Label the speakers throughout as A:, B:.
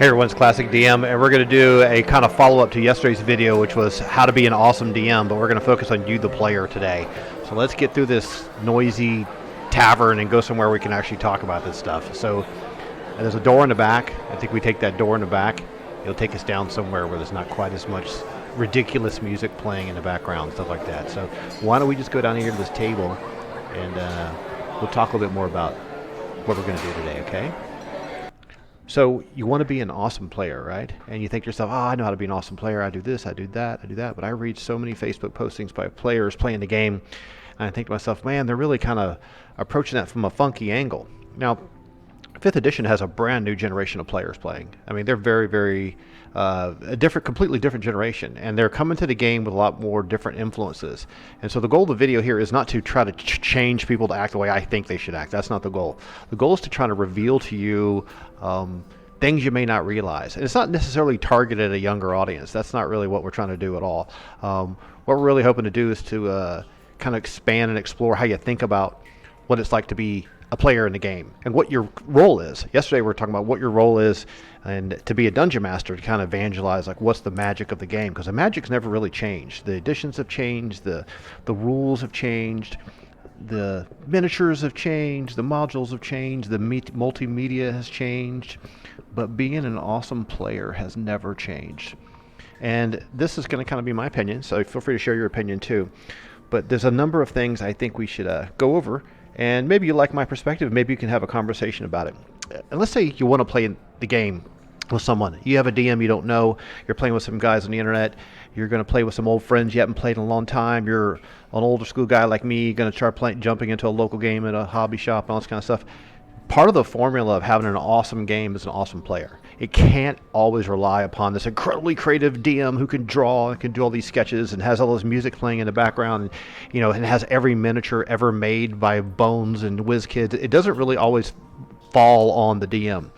A: Hey everyone's Classic DM, and we're going to do a kind of follow-up to yesterday's video, which was how to be an awesome DM, but we're going to focus on you, the player, today. So let's get through this noisy tavern and go somewhere we can actually talk about this stuff. So there's a door in the back. I think we take that door in the back. It'll take us down somewhere where there's not quite as much ridiculous music playing in the background, stuff like that. So why don't we just go down here to this table, and we'll talk a little bit more about what we're going to do today, okay? So you want to be an awesome player, right? And you think to yourself, oh, I know how to be an awesome player. I do this, I do that, I do that. But I read so many Facebook postings by players playing the game, and I think to myself, man, they're really kind of approaching that from a funky angle. Now, 5th edition has a brand new generation of players playing. I mean, they're very, very a different, completely different generation, and they're coming to the game with a lot more different influences. And so the goal of the video here is not to try to change people to act the way I think they should act. That's not the goal. The goal is to try to reveal to you things you may not realize. And it's not necessarily targeted at a younger audience. That's not really what we're trying to do at all. What we're really hoping to do is to kind of expand and explore how you think about what it's like to be a player in the game and what your role is. Yesterday we were talking about what your role is, and to be a dungeon master, to kind of evangelize like what's the magic of the game, because the magic's never really changed. The editions have changed, the rules have changed, the miniatures have changed, the modules have changed, the multimedia has changed, but being an awesome player has never changed. And this is going to kind of be my opinion, so feel free to share your opinion too. But there's a number of things I think we should go over, and maybe you like my perspective, maybe you can have a conversation about it. And let's say you want to play the game with someone. You have a DM you don't know, you're playing with some guys on the internet, you're going to play with some old friends you haven't played in a long time, you're an older school guy like me, going to start jumping into a local game at a hobby shop and all this kind of stuff. Part of the formula of having an awesome game is an awesome player. It can't always rely upon this incredibly creative DM who can draw and can do all these sketches and has all this music playing in the background, and, and has every miniature ever made by Bones and WizKids. It doesn't really always fall on the DM.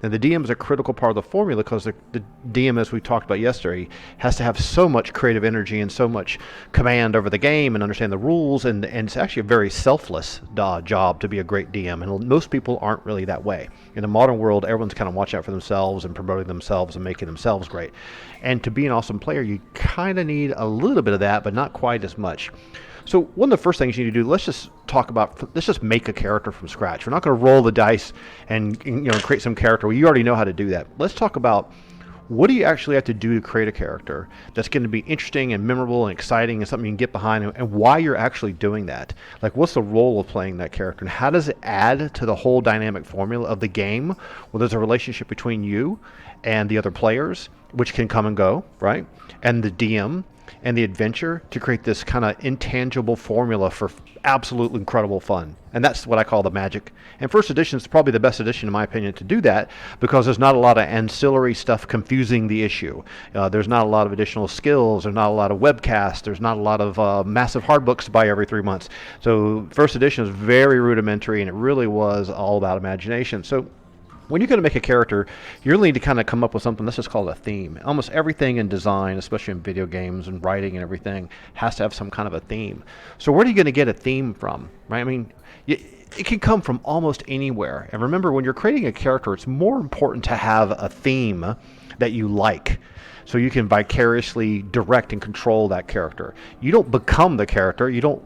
A: Now, the DM is a critical part of the formula because the DM, as we talked about yesterday, has to have so much creative energy and so much command over the game and understand the rules, and it's actually a very selfless job to be a great DM, and most people aren't really that way. In the modern world, everyone's kind of watching out for themselves and promoting themselves and making themselves great. And to be an awesome player, you kind of need a little bit of that, but not quite as much. So one of the first things you need to do, let's just make a character from scratch. We're not going to roll the dice and create some character. Well, you already know how to do that. Let's talk about what do you actually have to do to create a character that's going to be interesting and memorable and exciting and something you can get behind, and why you're actually doing that. Like, what's the role of playing that character, and how does it add to the whole dynamic formula of the game? Well, there's a relationship between you and the other players, which can come and go, right? And the DM and the adventure to create this kind of intangible formula for absolutely incredible fun. And that's what I call the magic. And 1st edition is probably the best edition, in my opinion, to do that, because there's not a lot of ancillary stuff confusing the issue. There's not a lot of additional skills. There's not a lot of webcasts. There's not a lot of massive hard books to buy every 3 months. So 1st edition is very rudimentary, and it really was all about imagination. So when you're going to make a character, you really need to kind of come up with something. Let's just call it a theme. Almost everything in design, especially in video games and writing and everything, has to have some kind of a theme. So where are you going to get a theme from, right? I mean, it can come from almost anywhere. And remember, when you're creating a character, it's more important to have a theme that you like, so you can vicariously direct and control that character. You don't become the character. You don't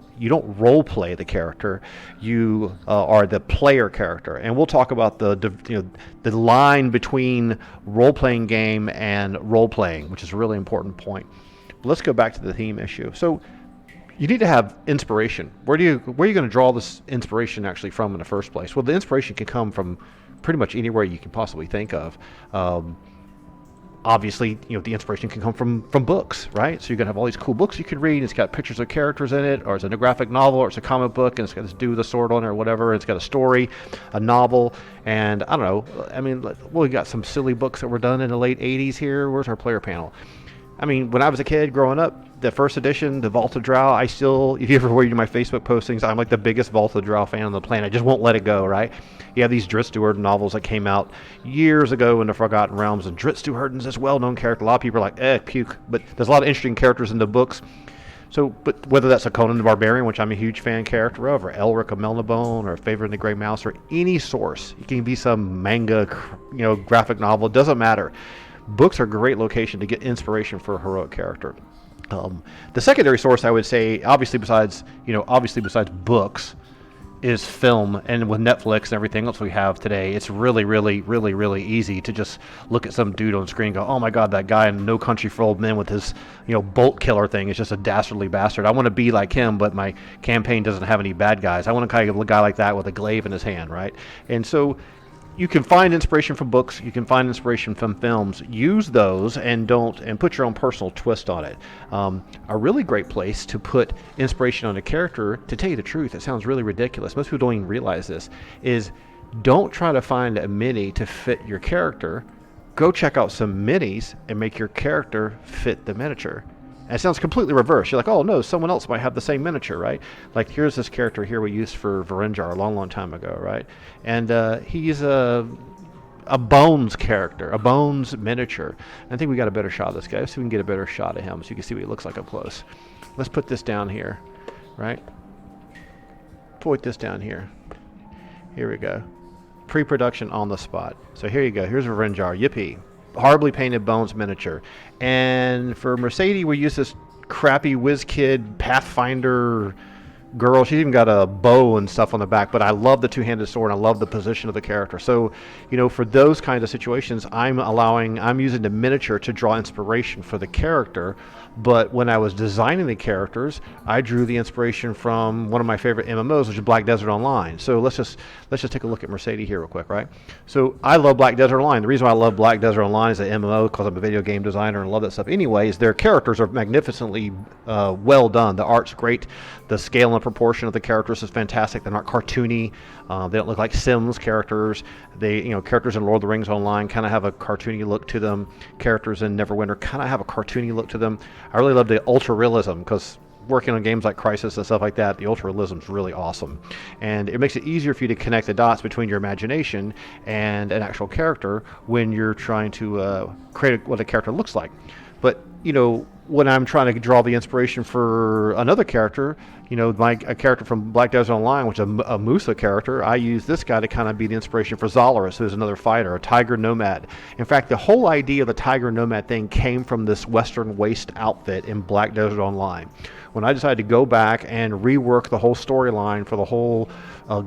A: role play the character. You are the player character. And we'll talk about the line between role playing game and role playing, which is a really important point. But let's go back to the theme issue. So you need to have inspiration. Where are you going to draw this inspiration actually from in the first place? Well, the inspiration can come from pretty much anywhere you can possibly think of. Obviously, the inspiration can come from books, right? So you're going to have all these cool books you could read. It's got pictures of characters in it, or it's a graphic novel, or it's a comic book, and it's got this dude with a sword on it or whatever. It's got a story, a novel, and I don't know. I mean, we got some silly books that were done in the late 80s here. Where's our player panel? I mean, when I was a kid growing up, the 1st edition, the Vault of Drow, if you ever read my Facebook postings, I'm like the biggest Vault of Drow fan on the planet. I just won't let it go, right? You have these Drizzt Do'Urden novels that came out years ago in the Forgotten Realms, and Drizzt Do'Urden's this well-known character. A lot of people are like, puke. But there's a lot of interesting characters in the books. So, but whether that's a Conan the Barbarian, which I'm a huge fan character of, or Elric of Melnibone, or Favor in the Grey Mouse, or any source, it can be some manga, graphic novel, it doesn't matter. Books are a great location to get inspiration for a heroic character. The secondary source, I would say, obviously besides books, is film. And with Netflix and everything else we have today, it's really, really, really, really easy to just look at some dude on screen and go, oh my God, that guy in No Country for Old Men with his, bolt killer thing is just a dastardly bastard. I want to be like him, but my campaign doesn't have any bad guys. I want to kind of a guy like that with a glaive in his hand, right? And so you can find inspiration from books, you can find inspiration from films. Use those and put your own personal twist on it. A really great place to put inspiration on a character, to tell you the truth, it sounds really ridiculous, most people don't even realize this, is don't try to find a mini to fit your character. Go check out some minis and make your character fit the miniature. And it sounds completely reverse. You're like, oh no, someone else might have the same miniature, right? Like here's this character here we used for Varenjar a long, long time ago, right? And he's a Bones character, a Bones miniature. I think we got a better shot of this guy. Let's see if we can get a better shot of him so you can see what he looks like up close. Let's put this down here, right? Point this down here. Here we go. Pre-production on the spot. So here you go. Here's Varenjar. Yippee. Horribly painted Bones miniature. And for Mercedes, we use this crappy WizKid Pathfinder girl. She's even got a bow and stuff on the back, but I love the two-handed sword and I love the position of the character. So, for those kinds of situations, I'm using the miniature to draw inspiration for the character. But when I was designing the characters, I drew the inspiration from one of my favorite MMOs, which is Black Desert Online. So let's just take a look at Mercedes here real quick, right? So I love Black Desert Online. The reason why I love Black Desert Online as an MMO, because I'm a video game designer and love that stuff anyway, is their characters are magnificently well done. The art's great. The scale and proportion of the characters is fantastic. They're not cartoony. They don't look like Sims characters. They, characters in Lord of the Rings Online kind of have a cartoony look to them. Characters in Neverwinter kind of have a cartoony look to them. I really love the ultra realism because working on games like Crisis and stuff like that, the ultra realism is really awesome, and it makes it easier for you to connect the dots between your imagination and an actual character when you're trying to create what a character looks like. But when I'm trying to draw the inspiration for another character, a character from Black Desert Online, which is a Musa character, I use this guy to kind of be the inspiration for Zalaris, who's another fighter, a Tiger Nomad. In fact, the whole idea of the Tiger Nomad thing came from this Western Waste outfit in Black Desert Online. When I decided to go back and rework the whole storyline for the whole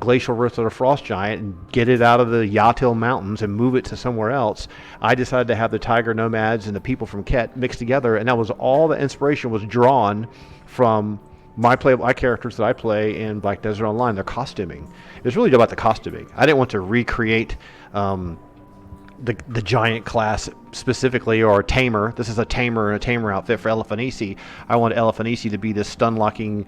A: Glacial Rift of the Frost Giant and get it out of the Yatil Mountains and move it to somewhere else, I decided to have the Tiger Nomads and the people from Ket mixed together, and that was all the inspiration was drawn from my characters that I play in Black Desert Online, their costuming. It was really about the costuming. I didn't want to recreate the giant class specifically, or a tamer. This is a tamer and a tamer outfit for Elefanisi. I want Elefanisi to be this stun-locking,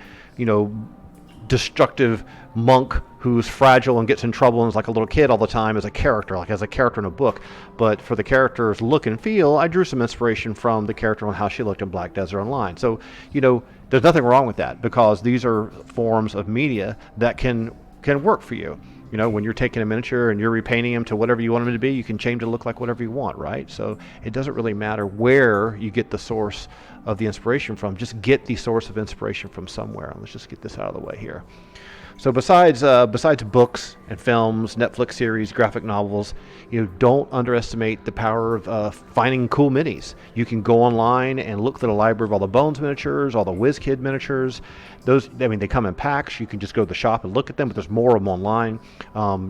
A: destructive monk who's fragile and gets in trouble and is like a little kid all the time as a character, like as a character in a book. But for the character's look and feel, I drew some inspiration from the character on how she looked in Black Desert Online. So, there's nothing wrong with that, because these are forms of media that can work for you. When you're taking a miniature and you're repainting them to whatever you want them to be, you can change it to look like whatever you want, right? So it doesn't really matter where you get the source of the inspiration from. Just get the source of inspiration from somewhere. Let's just get this out of the way here. So besides books and films, Netflix series, graphic novels, don't underestimate the power of finding cool minis. You can go online and look through the library of all the Bones miniatures, all the WizKid miniatures. Those, they come in packs. You can just go to the shop and look at them, but there's more of them online.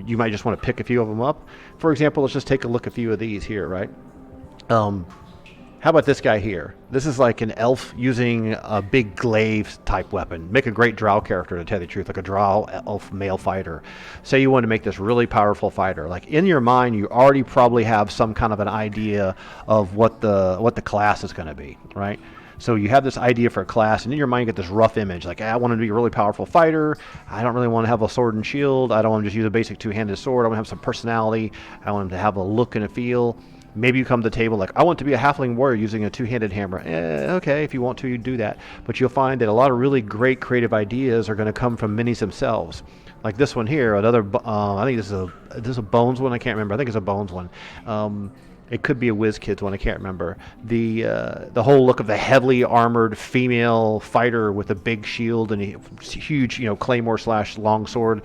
A: You might just want to pick a few of them up. For example, let's just take a look at a few of these here, right? How about this guy here? This is like an elf using a big glaive type weapon. Make a great drow character, to tell you the truth, like a drow elf male fighter. Say you want to make this really powerful fighter. Like in your mind, you already probably have some kind of an idea of what the class is going to be, right? So you have this idea for a class, and in your mind you get this rough image. Like, I want him to be a really powerful fighter. I don't really want to have a sword and shield. I don't want to just use a basic two-handed sword. I want to have some personality. I want him to have a look and a feel. Maybe you come to the table like, I want to be a halfling warrior using a two-handed hammer. Okay, if you want to, you do that. But you'll find that a lot of really great creative ideas are going to come from minis themselves. Like this one here, another, I think this is a Bones one. I can't remember. I think it's a Bones one. It could be a WizKids one. I can't remember. The whole look of the heavily armored female fighter with a big shield and a huge, claymore slash longsword.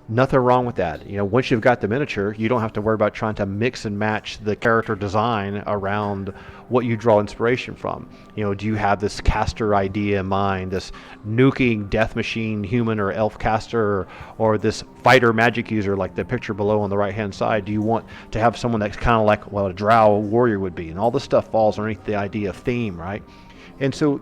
A: Nothing wrong with that. Once you've got the miniature, you don't have to worry about trying to mix and match the character design around what you draw inspiration from. Do you have this caster idea in mind, this nuking death machine human or elf caster, or this fighter magic user like the picture below on the right hand side? Do you want to have someone that's kind of like what a drow warrior would be? And all this stuff falls underneath the idea of theme, right? And so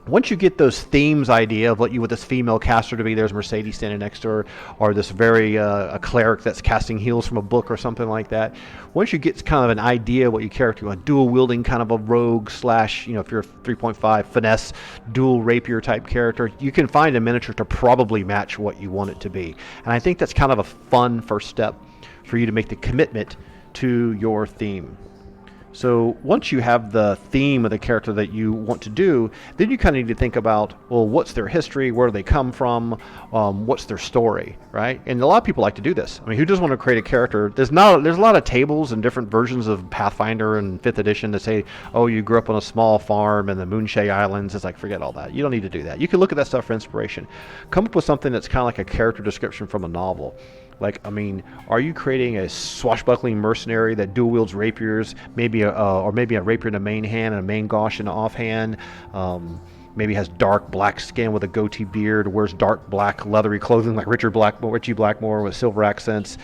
A: once you get those themes idea of what you want this female caster to be, there's Mercedes standing next to her, or this very a cleric that's casting heals from a book or something like that. Once you get kind of an idea of what your character, you want, dual wielding kind of a rogue slash, if you're a 3.5 finesse, dual rapier type character, you can find a miniature to probably match what you want it to be. And I think that's kind of a fun first step for you to make the commitment to your theme. So once you have the theme of the character that you want to do, then you kind of need to think about, well, what's their history? Where do they come from? What's their story, right? And a lot of people like to do this. I mean, who doesn't want to create a character? There's a lot of tables and different versions of Pathfinder and 5th edition that say, oh, you grew up on a small farm in the Moonshay Islands. It's like, forget all that. You don't need to do that. You can look at that stuff for inspiration. Come up with something that's kind of like a character description from a novel. Like, I mean, are you creating a swashbuckling mercenary that dual wields rapiers, maybe a rapier in the main hand and a main gauche in the offhand? Maybe has dark black skin with a goatee beard, wears dark black leathery clothing like Richie Blackmore with silver accents.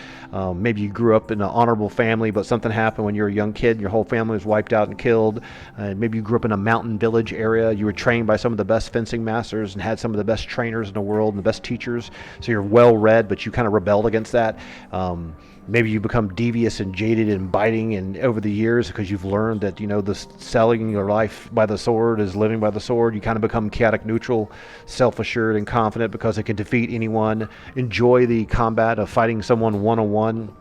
A: Maybe you grew up in an honorable family, but something happened when you were a young kid and your whole family was wiped out and killed. Maybe you grew up in a mountain village area. You were trained by some of the best fencing masters and had some of the best trainers in the world and the best teachers. So you're well read, but you kind of rebelled against that. Maybe you become devious and jaded and biting and over the years because you've learned that, the selling your life by the sword is living by the sword. You kind of become chaotic neutral, self-assured and confident because it can defeat anyone. Enjoy the combat of fighting someone one-on-one.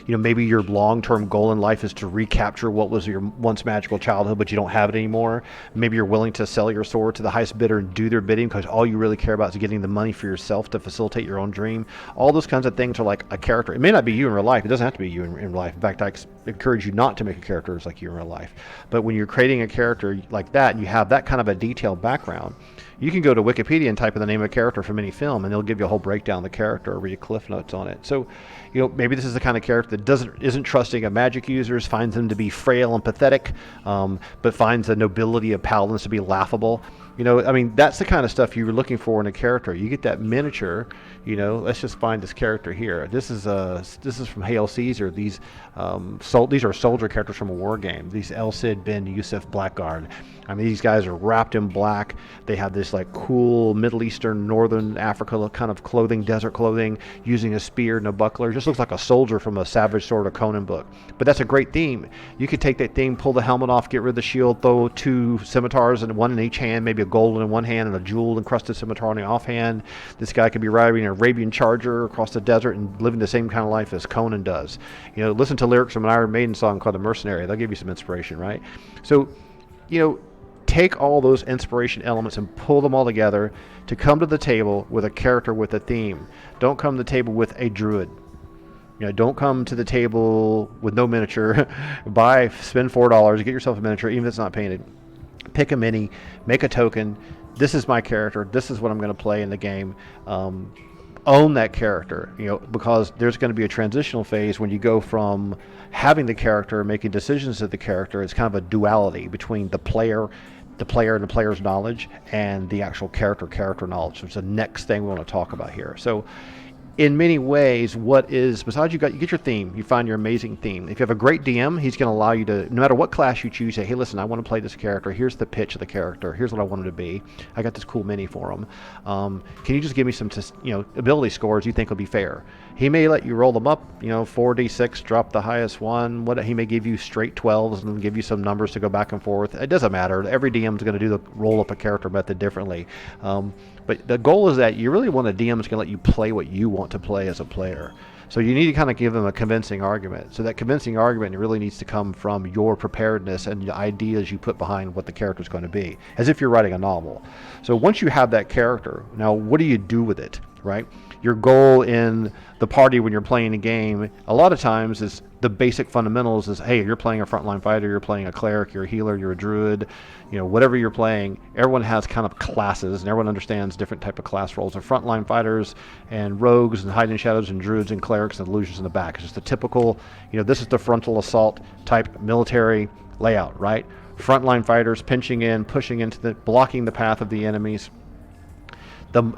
A: Maybe your long-term goal in life is to recapture what was your once magical childhood, but you don't have it anymore. Maybe you're willing to sell your sword to the highest bidder and do their bidding because all you really care about is getting the money for yourself to facilitate your own dream. All those kinds of things are like a character. It may not be you in real life. It doesn't have to be you in real life. In fact, I encourage you not to make a character like you in real life. But when you're creating a character like that and you have that kind of a detailed background, you can go to Wikipedia and type in the name of a character from any film, and they'll give you a whole breakdown of the character or read cliff notes on it. So, maybe this is the kind of character that isn't trusting of magic users, finds them to be frail and pathetic, but finds the nobility of paladins to be laughable. That's the kind of stuff you were looking for in a character. You get that miniature. Let's just find this character here. This is from Hail Caesar. These are soldier characters from a war game. These El Cid, Ben Yusuf, Blackguard. These guys are wrapped in black. They have this like cool Middle Eastern, Northern Africa kind of clothing, desert clothing, using a spear and a buckler. It just looks like a soldier from a Savage Sword or Conan book. But that's a great theme. You could take that theme, pull the helmet off, get rid of the shield, throw 2 scimitars and one in each hand, maybe a golden in one hand and a jewel encrusted scimitar in the offhand. This guy could be riding an Arabian charger across the desert and living the same kind of life as Conan does. Listen to lyrics from an Iron Maiden song called The Mercenary. They'll give you some inspiration, right? So, take all those inspiration elements and pull them all together to come to the table with a character with a theme. Don't come to the table with a druid. Don't come to the table with no miniature. Spend $4, get yourself a miniature, even if it's not painted. Pick a mini, make a token. This is my character. This is what I'm going to play in the game. Own that character, because there's going to be a transitional phase when you go from having the character, making decisions of the character. It's kind of a duality between the player and the player's knowledge and the actual character knowledge, which is the next thing we want to talk about here. So in many ways, besides you get your theme, you find your amazing theme. If you have a great DM, he's going to allow you to, no matter what class you choose, say, hey, listen, I want to play this character. Here's the pitch of the character. Here's what I want him to be. I got this cool mini for him. Can you just give me some, ability scores you think will be fair? He may let you roll them up, 4d6, drop the highest one. He may give you straight 12s and give you some numbers to go back and forth. It doesn't matter. Every DM is going to do the roll up a character method differently. But the goal is that you really want a DM that's going to let you play what you want to play as a player. So you need to kind of give them a convincing argument. So that convincing argument really needs to come from your preparedness and the ideas you put behind what the character is going to be, as if you're writing a novel. So once you have that character, now what do you do with it, right? your goal in the party when you're playing a game, a lot of times is the basic fundamentals is, hey, you're playing a frontline fighter, you're playing a cleric, you're a healer, you're a druid, whatever you're playing, everyone has kind of classes and everyone understands different type of class roles. Of frontline fighters and rogues and hiding shadows and druids and clerics and illusions in the back. It's just the typical, this is the frontal assault type military layout, right? Frontline fighters pinching in, pushing into blocking the path of the enemies.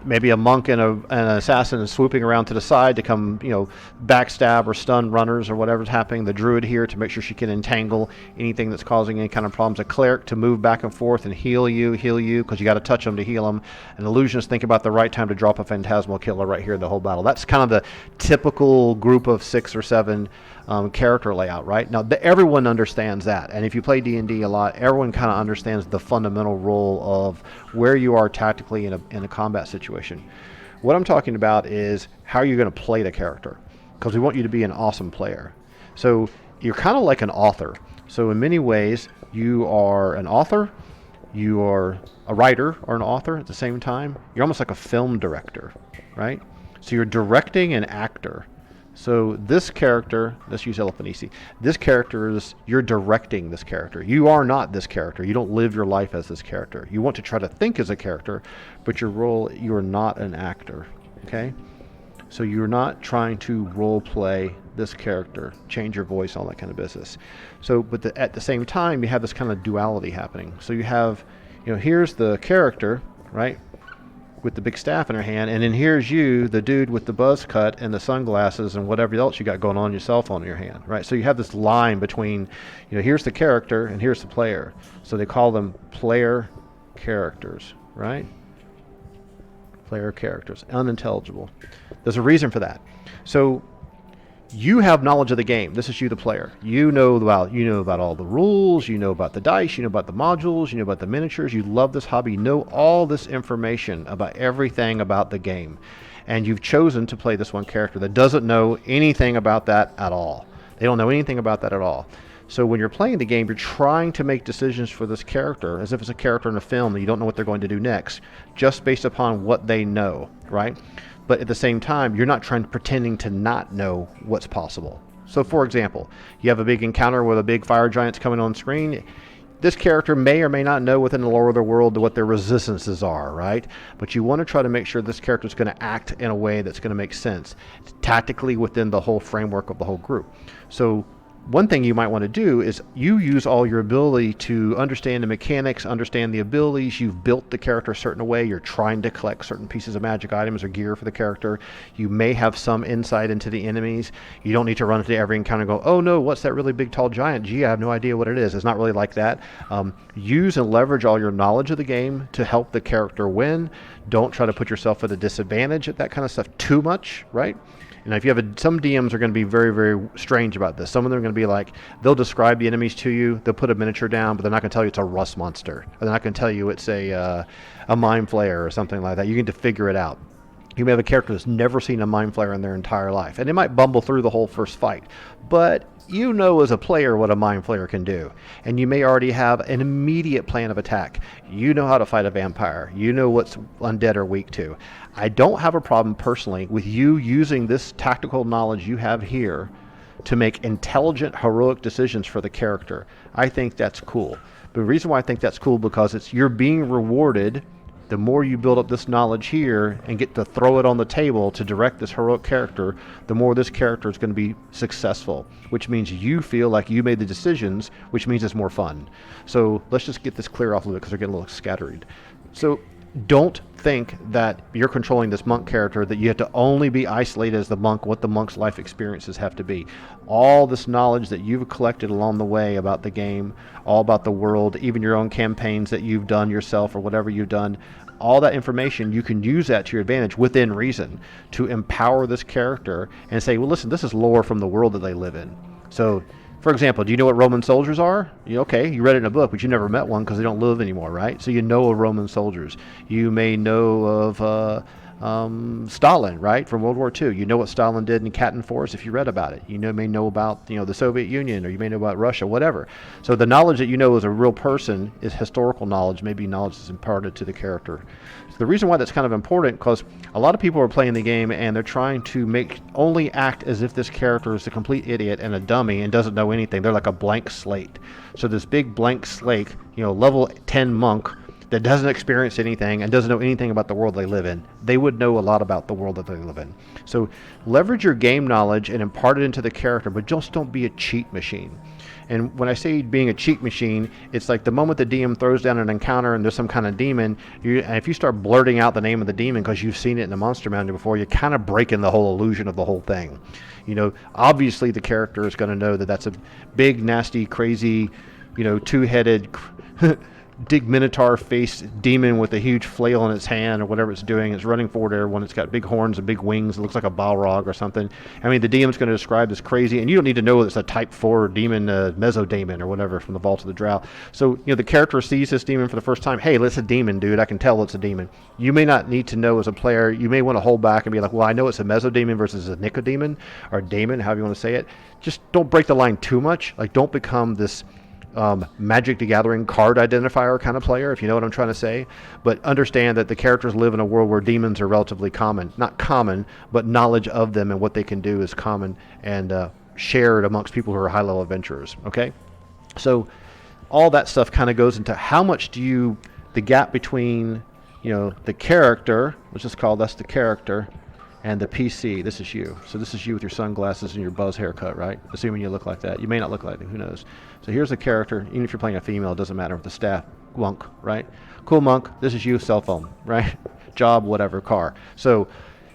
A: Maybe a monk and an assassin is swooping around to the side to come, backstab or stun runners or whatever's happening. The druid here to make sure she can entangle anything that's causing any kind of problems. A cleric to move back and forth and heal you, because you got to touch them to heal them. An illusionist think about the right time to drop a phantasmal killer right here in the whole battle. That's kind of the typical group of 6 or 7 character layout, right? Now, everyone understands that, and if you play D&D a lot, everyone kind of understands the fundamental role of where you are tactically in a combat situation. What I'm talking about is how you're going to play the character, because we want you to be an awesome player. So you're kind of like an author. So in many ways, you are an author, you are a writer or an author at the same time. You're almost like a film director, right? So you're directing an actor. So this character, let's use Elephant Easy. This character you're directing this character. You are not this character. You don't live your life as this character. You want to try to think as a character, but you are not an actor, okay? So you're not trying to role play this character, change your voice, all that kind of business. So, but at the same time, you have this kind of duality happening. So you have, here's the character, right? With the big staff in her hand, and then here's you, the dude with the buzz cut and the sunglasses and whatever else you got going on your cell phone in your hand, right? So you have this line between, here's the character and here's the player. So they call them player characters, right? Player characters, unintelligible. There's a reason for that. So you have knowledge of the game. This is you, the player. You know about all the rules. You know about the dice. You know about the modules. You know about the miniatures. You love this hobby. You know all this information about everything about the game, and you've chosen to play this one character that doesn't know anything about that at all. They don't know anything about that at all. So when you're playing the game, you're trying to make decisions for this character as if it's a character in a film that you don't know what they're going to do next, just based upon what they know, right? But at the same time, you're not pretending to not know what's possible. So for example, you have a big encounter with a big fire giant's coming on screen. This character may or may not know within the lore of the world what their resistances are, right? But you want to try to make sure this character is going to act in a way that's going to make sense tactically within the whole framework of the whole group. So one thing you might want to do is you use all your ability to understand the mechanics, understand the abilities. You've built the character a certain way. You're trying to collect certain pieces of magic items or gear for the character. You may have some insight into the enemies. You don't need to run into every encounter and go, oh no, what's that really big tall giant? Gee, I have no idea what it is. It's not really like that. Use and leverage all your knowledge of the game to help the character win. Don't try to put yourself at a disadvantage at that kind of stuff too much, right? And if you have some DMs are going to be very, very strange about this. Some of them are going to be like, they'll describe the enemies to you, they'll put a miniature down, but they're not going to tell you it's a rust monster. Or they're not going to tell you it's a mind flayer or something like that. You need to figure it out. You may have a character that's never seen a mind flayer in their entire life, and they might bumble through the whole first fight. But you know as a player what a mind flayer can do, and you may already have an immediate plan of attack. You know how to fight a vampire. You know what's undead are weak to. I don't have a problem personally with you using this tactical knowledge you have here to make intelligent, heroic decisions for the character. I think that's cool. But the reason why I think that's cool because you're being rewarded. The more you build up this knowledge here and get to throw it on the table to direct this heroic character, the more this character is going to be successful, which means you feel like you made the decisions, which means it's more fun. So let's just get this clear off a little bit because they're getting a little scattered. So don't think that you're controlling this monk character, that you have to only be isolated as the monk, what the monk's life experiences have to be. All this knowledge that you've collected along the way about the game, all about the world, even your own campaigns that you've done yourself or whatever you've done, all that information, you can use that to your advantage within reason to empower this character and say, well, listen, this is lore from the world that they live in. So, for example, do you know what Roman soldiers are? Okay, you read it in a book, but you never met one because they don't live anymore, right? So you know of Roman soldiers. You may know of Stalin, right, from World War II. You know what Stalin did in Katyn Forest if you read about it. You may know about the Soviet Union, or you may know about Russia, whatever. So the knowledge that you know as a real person is historical knowledge, maybe knowledge that's imparted to the character. So the reason why that's kind of important, because a lot of people are playing the game and they're trying to only act as if this character is a complete idiot and a dummy and doesn't know anything. They're like a blank slate. So this big blank slate, level 10 monk that doesn't experience anything and doesn't know anything about the world they live in, they would know a lot about the world that they live in. So leverage your game knowledge and impart it into the character, but just don't be a cheat machine. And when I say being a cheat machine, it's like the moment the DM throws down an encounter and there's some kind of demon, and if you start blurting out the name of the demon because you've seen it in the Monster Manual before, you're kind of breaking the whole illusion of the whole thing. Obviously the character is going to know that that's a big, nasty, crazy, two-headed big minotaur faced demon with a huge flail in its hand or whatever it's doing. It's running forward to everyone. It's got big horns and big wings. It looks like a Balrog or something. I mean, the DM's going to describe this crazy, and you don't need to know it's a type 4 demon, mesodemon or whatever from the Vault of the Drow. So, the character sees this demon for the first time. Hey, it's a demon, dude. I can tell it's a demon. You may not need to know as a player. You may want to hold back and be like, well, I know it's a mesodemon versus a nicodemon or daemon, however you want to say it. Just don't break the line too much. Like, don't become this Magic the Gathering card identifier kind of player, if you know what I'm trying to say. But understand that the characters live in a world where demons are relatively common. Not common, but knowledge of them and what they can do is common and shared amongst people who are high-level adventurers, okay? So all that stuff kind of goes into how much the gap between, the character, let's just call that's the character, and the PC, this is you. So this is you with your sunglasses and your buzz haircut, right? Assuming you look like that. You may not look like it, who knows? So here's the character. Even if you're playing a female, it doesn't matter with the staff. Monk, right? Cool monk, this is you, cell phone, right? Job, whatever, car. So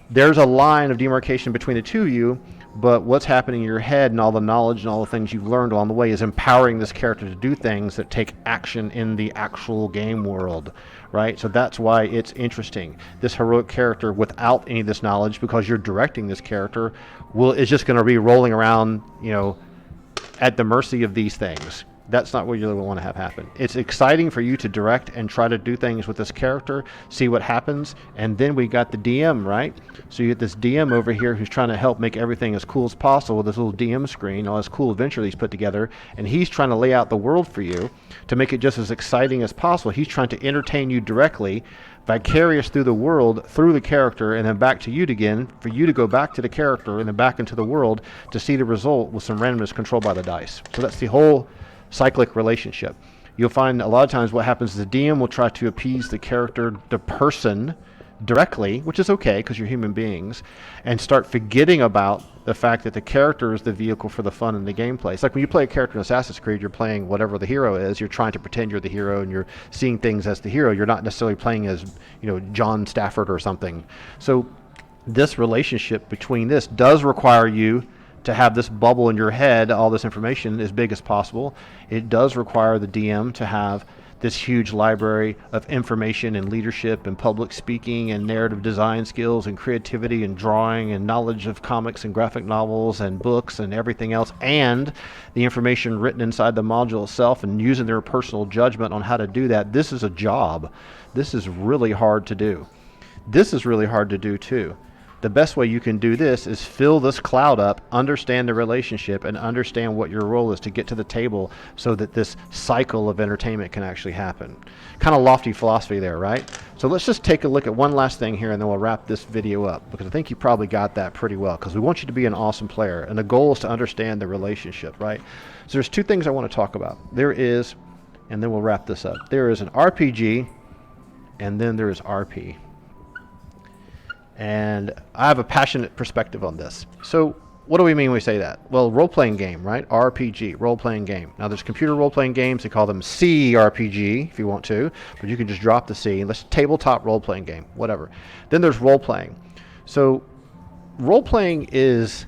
A: there's a line of demarcation between the two of you, but what's happening in your head and all the knowledge and all the things you've learned along the way is empowering this character to do things that take action in the actual game world, right? So that's why it's interesting. This heroic character without any of this knowledge, because you're directing this character, is just going to be rolling around, at the mercy of these things. That's not what you want to have happen. It's exciting for you to direct and try to do things with this character, see what happens, and then we got the DM, right? So you get this DM over here who's trying to help make everything as cool as possible with this little DM screen, all this cool adventure that he's put together, and he's trying to lay out the world for you to make it just as exciting as possible. He's trying to entertain you directly, vicarious through the world, through the character, and then back to you again, for you to go back to the character and then back into the world to see the result with some randomness controlled by the dice. So that's the whole cyclic relationship. You'll find a lot of times what happens is the DM will try to appease the character, the person, directly, which is okay because you're human beings, and start forgetting about the fact that the character is the vehicle for the fun and the gameplay. It's like when you play a character in Assassin's Creed, you're playing whatever the hero is. You're trying to pretend you're the hero and you're seeing things as the hero. You're not necessarily playing as, John Stafford or something. So this relationship between this does require you to have this bubble in your head, all this information as big as possible. It does require the DM to have this huge library of information and leadership and public speaking and narrative design skills and creativity and drawing and knowledge of comics and graphic novels and books and everything else, and the information written inside the module itself, and using their personal judgment on how to do that. This is a job. This is really hard to do. This is really hard to do too. The best way you can do this is fill this cloud up, understand the relationship, and understand what your role is to get to the table so that this cycle of entertainment can actually happen. Kind of lofty philosophy there, right? So let's just take a look at one last thing here, and then we'll wrap this video up, because I think you probably got that pretty well, because we want you to be an awesome player, and the goal is to understand the relationship, right? So there's two things I want to talk about. There is, and then we'll wrap this up, there is an RPG, and then there is RP. And I have a passionate perspective on this. So what do we mean when we say that? Well, role-playing game, right? RPG, role-playing game. Now there's computer role-playing games. They call them CRPG if you want to, but you can just drop the C. Let's tabletop role-playing game, whatever. Then there's role-playing. So role-playing is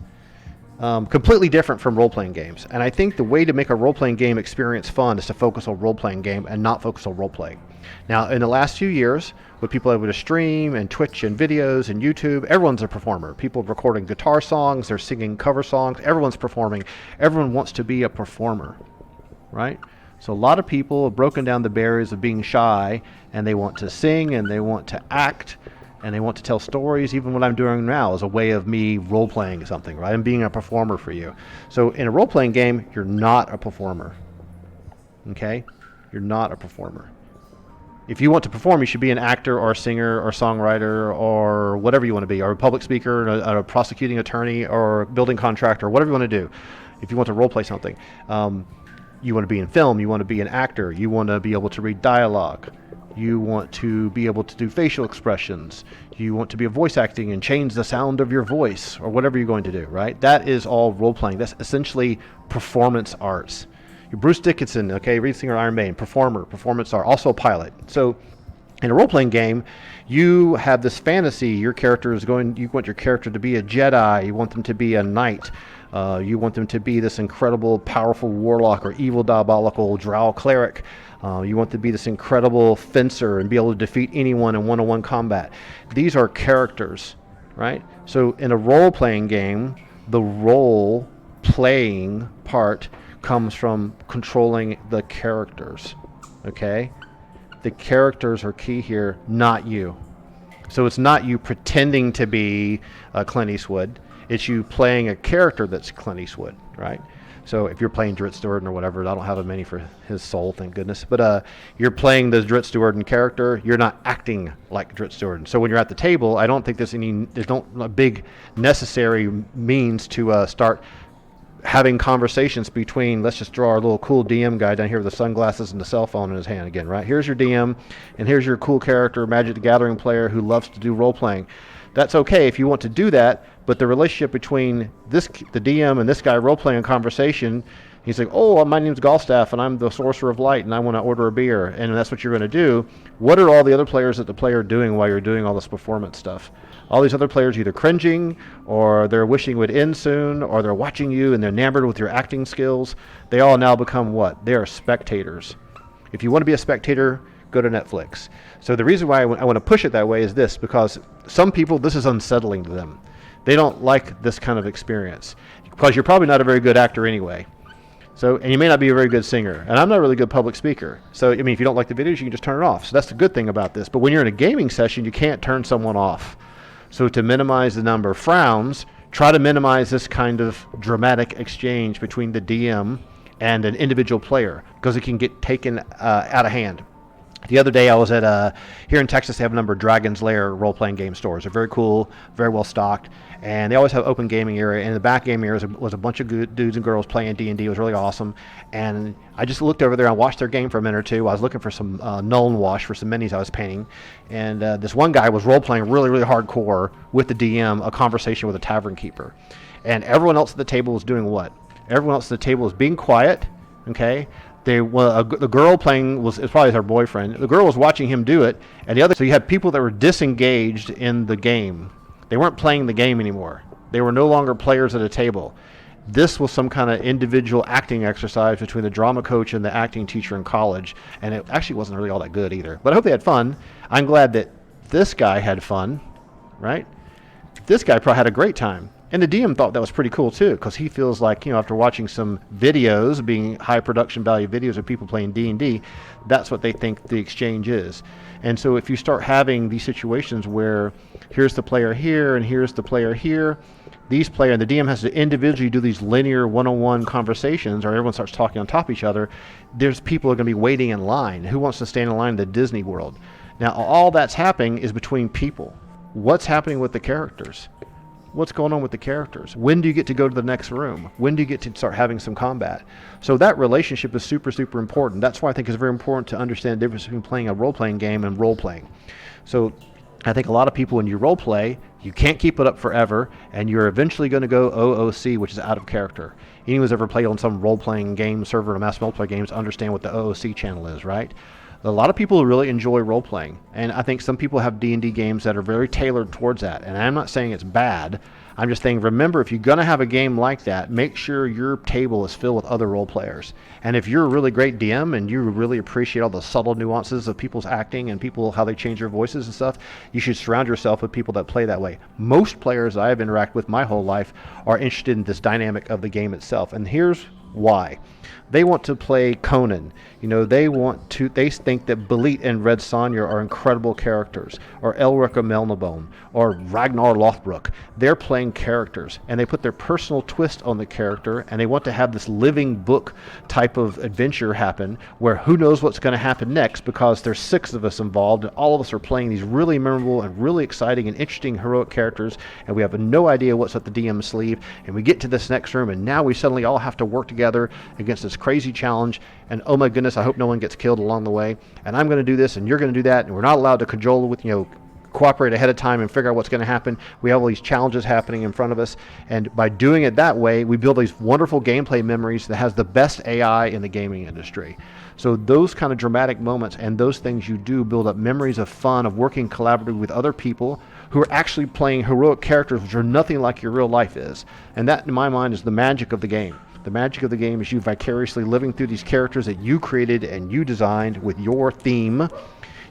A: completely different from role-playing games. And I think the way to make a role-playing game experience fun is to focus on role-playing game and not focus on role-playing. Now, in the last few years, with people able to stream and Twitch and videos and YouTube, everyone's a performer. People recording guitar songs, they're singing cover songs, everyone's performing. Everyone wants to be a performer, right? So a lot of people have broken down the barriers of being shy, and they want to sing and they want to act and they want to tell stories. Even what I'm doing now is a way of me role-playing something, right? I'm being a performer for you. So in a role-playing game, you're not a performer, okay? You're not a performer. If you want to perform, you should be an actor or a singer or songwriter or whatever you want to be, or a public speaker, or a prosecuting attorney, or a building contractor, whatever you want to do. If you want to role-play something, you want to be in film, you want to be an actor, you want to be able to read dialogue, you want to be able to do facial expressions, you want to be a voice acting and change the sound of your voice, or whatever you're going to do, right? That is all role-playing. That's essentially performance arts. Bruce Dickinson, okay, lead singer Iron Maiden, performer, performance art, also a pilot. So in a role-playing game, you have this fantasy. Your character is going, you want your character to be a Jedi, you want them to be a knight, you want them to be this incredible, powerful warlock or evil, diabolical drow cleric. You want them to be this incredible fencer and be able to defeat anyone in one-on-one combat. These are characters, right? So in a role-playing game, the role-playing part comes from controlling the characters, okay? The characters are key here, not you. So it's not you pretending to be Clint Eastwood. It's you playing a character that's Clint Eastwood, right? So if you're playing Dritz Stewart or whatever, I don't have a many for his soul, thank goodness. But you're playing the Dritz Stewart character. You're not acting like Dritz Stewart. So when you're at the table, I don't think there's no big necessary means to start having conversations between, let's just draw our little cool DM guy down here with the sunglasses and the cell phone in his hand again, right? Here's your DM, and here's your cool character, Magic the Gathering player who loves to do role-playing. That's okay if you want to do that, but the relationship between the DM and this guy role-playing a conversation, he's like, oh, my name's Galstaff, and I'm the Sorcerer of Light, and I want to order a beer, and that's what you're going to do. What are all the other players at the player doing while you're doing all this performance stuff? All these other players either cringing, or they're wishing it would end soon, or they're watching you and they're enamored with your acting skills. They all now become what? They are spectators. If you want to be a spectator, go to Netflix. So the reason why I want to push it that way is this, because some people, this is unsettling to them. They don't like this kind of experience, because you're probably not a very good actor anyway. So, and you may not be a very good singer. And I'm not a really good public speaker. So, I mean, if you don't like the videos, you can just turn it off. So that's the good thing about this. But when you're in a gaming session, you can't turn someone off. So to minimize the number of frowns, try to minimize this kind of dramatic exchange between the DM and an individual player, because it can get taken out of hand. The other day I was at, here in Texas, they have a number of Dragon's Lair role-playing game stores. They're very cool, very well stocked, and they always have open gaming area. And in the back gaming area was a bunch of good dudes and girls playing D&D. It was really awesome. And I just looked over there and watched their game for a minute or two. I was looking for some Nuln Wash for some minis I was painting. And this one guy was role-playing really, really hardcore with the DM, a conversation with a tavern keeper. And everyone else at the table was doing what? Everyone else at the table was being quiet, okay? The girl playing was probably her boyfriend. The girl was watching him do it, and the other. So you had people that were disengaged in the game. They weren't playing the game anymore. They were no longer players at a table. This was some kind of individual acting exercise between the drama coach and the acting teacher in college, and it actually wasn't really all that good either. But I hope they had fun. I'm glad that this guy had fun, right? This guy probably had a great time. And the DM thought that was pretty cool too, because he feels like, after watching some videos, being high production value videos of people playing D&D, that's what they think the exchange is. And so if you start having these situations where here's the player here and here's the player here, and the DM has to individually do these linear one-on-one conversations, or everyone starts talking on top of each other, there's people who are going to be waiting in line. Who wants to stand in line in the Disney World? Now, all that's happening is between people. What's happening with the characters? What's going on with the characters? When do you get to go to the next room? When do you get to start having some combat? So that relationship is super, super important. That's why I think it's very important to understand the difference between playing a role-playing game and role-playing. So I think a lot of people, when you role-play, you can't keep it up forever, and you're eventually going to go OOC, which is out of character. Anyone who's ever played on some role-playing game server or mass multiplayer games understand what the OOC channel is, right? A lot of people really enjoy role-playing, and I think some people have D&D games that are very tailored towards that, and I'm not saying it's bad. I'm just saying, remember, if you're going to have a game like that, make sure your table is filled with other role players. And if you're a really great DM and you really appreciate all the subtle nuances of people's acting and how they change their voices and stuff, you should surround yourself with people that play that way. Most players I have interacted with my whole life are interested in this dynamic of the game itself. And here's Why? They want to play Conan. They think that Belit and Red Sonja are incredible characters, or Elric of Melniboné, or Ragnar Lothbrok. They're playing characters, and they put their personal twist on the character, and they want to have this living book type of adventure happen, where who knows what's going to happen next, because there's 6 of us involved, and all of us are playing these really memorable and really exciting and interesting heroic characters, and we have no idea what's up the DM's sleeve, and we get to this next room, and now we suddenly all have to work together against this crazy challenge, and oh my goodness, I hope no one gets killed along the way, and I'm going to do this and you're going to do that, and we're not allowed to cajole with, cooperate ahead of time and figure out what's going to happen. We have all these challenges happening in front of us, and by doing it that way, we build these wonderful gameplay memories that has the best AI in the gaming industry. So those kind of dramatic moments and those things you do build up memories of fun, of working collaboratively with other people who are actually playing heroic characters which are nothing like your real life is. And that, in my mind, is the magic of the game. The magic of the game is you vicariously living through these characters that you created and you designed with your theme,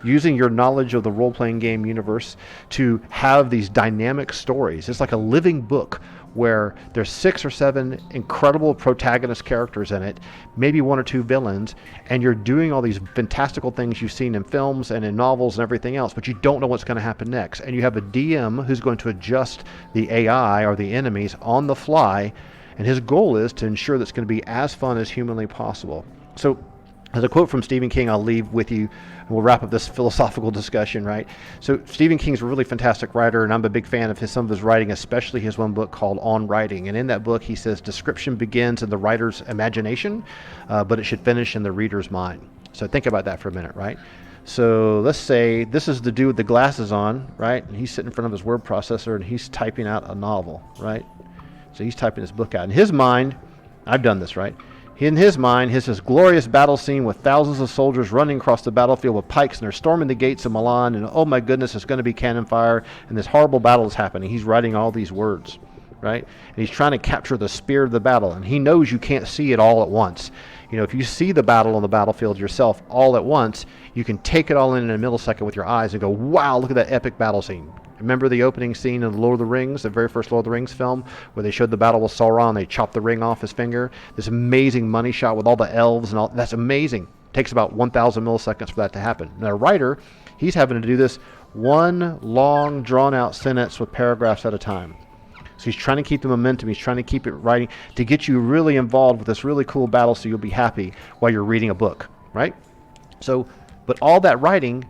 A: using your knowledge of the role-playing game universe to have these dynamic stories. It's like a living book where there's 6 or 7 incredible protagonist characters in it, maybe 1 or 2 villains, and you're doing all these fantastical things you've seen in films and in novels and everything else, but you don't know what's going to happen next. And you have a DM who's going to adjust the AI or the enemies on the fly, and his goal is to ensure that it's going to be as fun as humanly possible. So, as a quote from Stephen King, I'll leave with you, and we'll wrap up this philosophical discussion, right? So Stephen King's a really fantastic writer, and I'm a big fan of some of his writing, especially his one book called On Writing. And in that book, he says, description begins in the writer's imagination, but it should finish in the reader's mind. So think about that for a minute, right? So let's say this is the dude with the glasses on, right? And he's sitting in front of his word processor, and he's typing out a novel, right? So he's typing his book out. In his mind, I've done this, right? In his mind, his this glorious battle scene with thousands of soldiers running across the battlefield with pikes, and they're storming the gates of Milan, and oh my goodness, it's going to be cannon fire, and this horrible battle is happening. He's writing all these words, right? And he's trying to capture the spirit of the battle, and he knows you can't see it all at once. If you see the battle on the battlefield yourself all at once, you can take it all in a millisecond with your eyes and go, wow, look at that epic battle scene. Remember the opening scene in Lord of the Rings, the very first Lord of the Rings film, where they showed the battle with Sauron, they chopped the ring off his finger? This amazing money shot with all the elves and all. That's amazing. It takes about 1,000 milliseconds for that to happen. Now, a writer, he's having to do this one long, drawn-out sentence with paragraphs at a time. So he's trying to keep the momentum. He's trying to keep it writing to get you really involved with this really cool battle so you'll be happy while you're reading a book, right? So, but all that writing,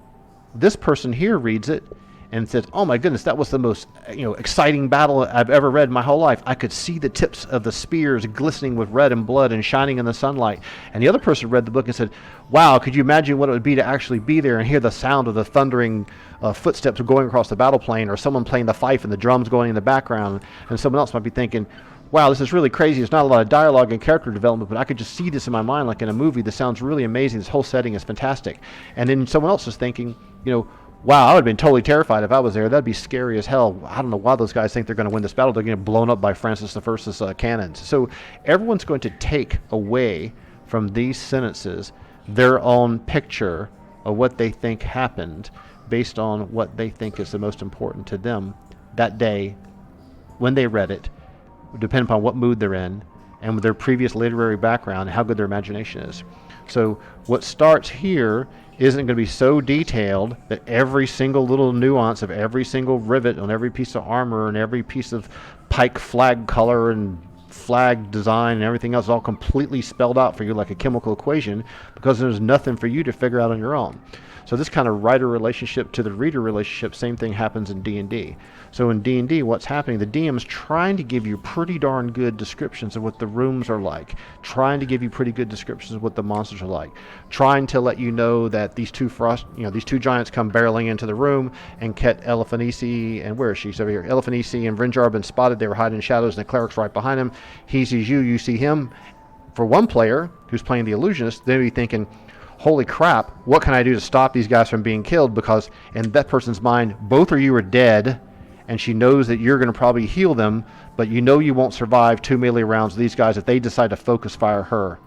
A: this person here reads it and says, oh my goodness, that was the most exciting battle I've ever read in my whole life. I could see the tips of the spears glistening with red and blood and shining in the sunlight. And the other person read the book and said, wow, could you imagine what it would be to actually be there and hear the sound of the thundering footsteps going across the battle plane, or someone playing the fife and the drums going in the background? And someone else might be thinking, wow, this is really crazy. There's not a lot of dialogue and character development, but I could just see this in my mind like in a movie. This sounds really amazing. This whole setting is fantastic. And then someone else is thinking, wow, I would have been totally terrified if I was there. That'd be scary as hell. I don't know why those guys think they're going to win this battle. They're going to get blown up by Francis I's cannons. So everyone's going to take away from these sentences their own picture of what they think happened based on what they think is the most important to them that day when they read it, depending upon what mood they're in and with their previous literary background and how good their imagination is. So what starts here isn't going to be so detailed that every single little nuance of every single rivet on every piece of armor and every piece of pike flag color and flag design and everything else is all completely spelled out for you like a chemical equation, because there's nothing for you to figure out on your own. So this kind of writer relationship to the reader relationship, same thing happens in D&D. So in D&D, what's happening, the DM's trying to give you pretty darn good descriptions of what the rooms are like, trying to give you pretty good descriptions of what the monsters are like, trying to let you know that these two giants come barreling into the room, and Ket Eliphanisi, and where is she? She's over here. Eliphanisi and Vrinjar have been spotted. They were hiding in shadows, and the cleric's right behind him. He sees you, you see him. For one player who's playing the illusionist, they'll be thinking, holy crap, what can I do to stop these guys from being killed? Because in that person's mind, both of you are dead, and she knows that you're going to probably heal them, but you won't survive 2 melee rounds with these guys if they decide to focus fire her,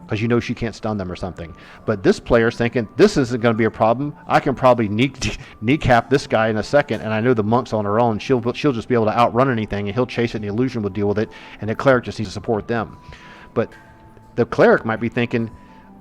A: because she can't stun them or something. But this player's thinking, this isn't going to be a problem. I can probably kneecap this guy in a second, and I know the monk's on her own. She'll just be able to outrun anything, and he'll chase it, and the illusion will deal with it, and the cleric just needs to support them. But The cleric might be thinking,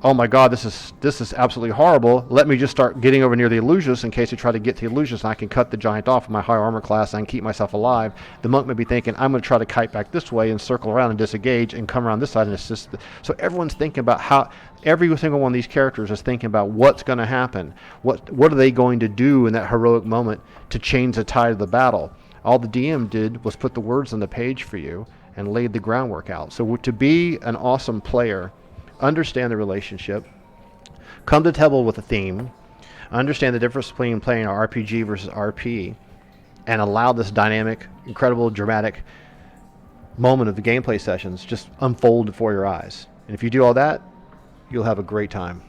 A: oh my God, this is absolutely horrible. Let me just start getting over near the Illusionists in case they try to get to the Illusionists, and I can cut the giant off with my high armor class and I can keep myself alive. The monk may be thinking, I'm going to try to kite back this way and circle around and disengage and come around this side and assist. So everyone's thinking about how, every single one of these characters is thinking about what's going to happen. What are they going to do in that heroic moment to change the tide of the battle? All the DM did was put the words on the page for you and laid the groundwork out. So to be an awesome player, understand the relationship, come to the table with a theme, understand the difference between playing an RPG versus RP, and allow this dynamic, incredible, dramatic moment of the gameplay sessions just unfold before your eyes. And if you do all that, you'll have a great time.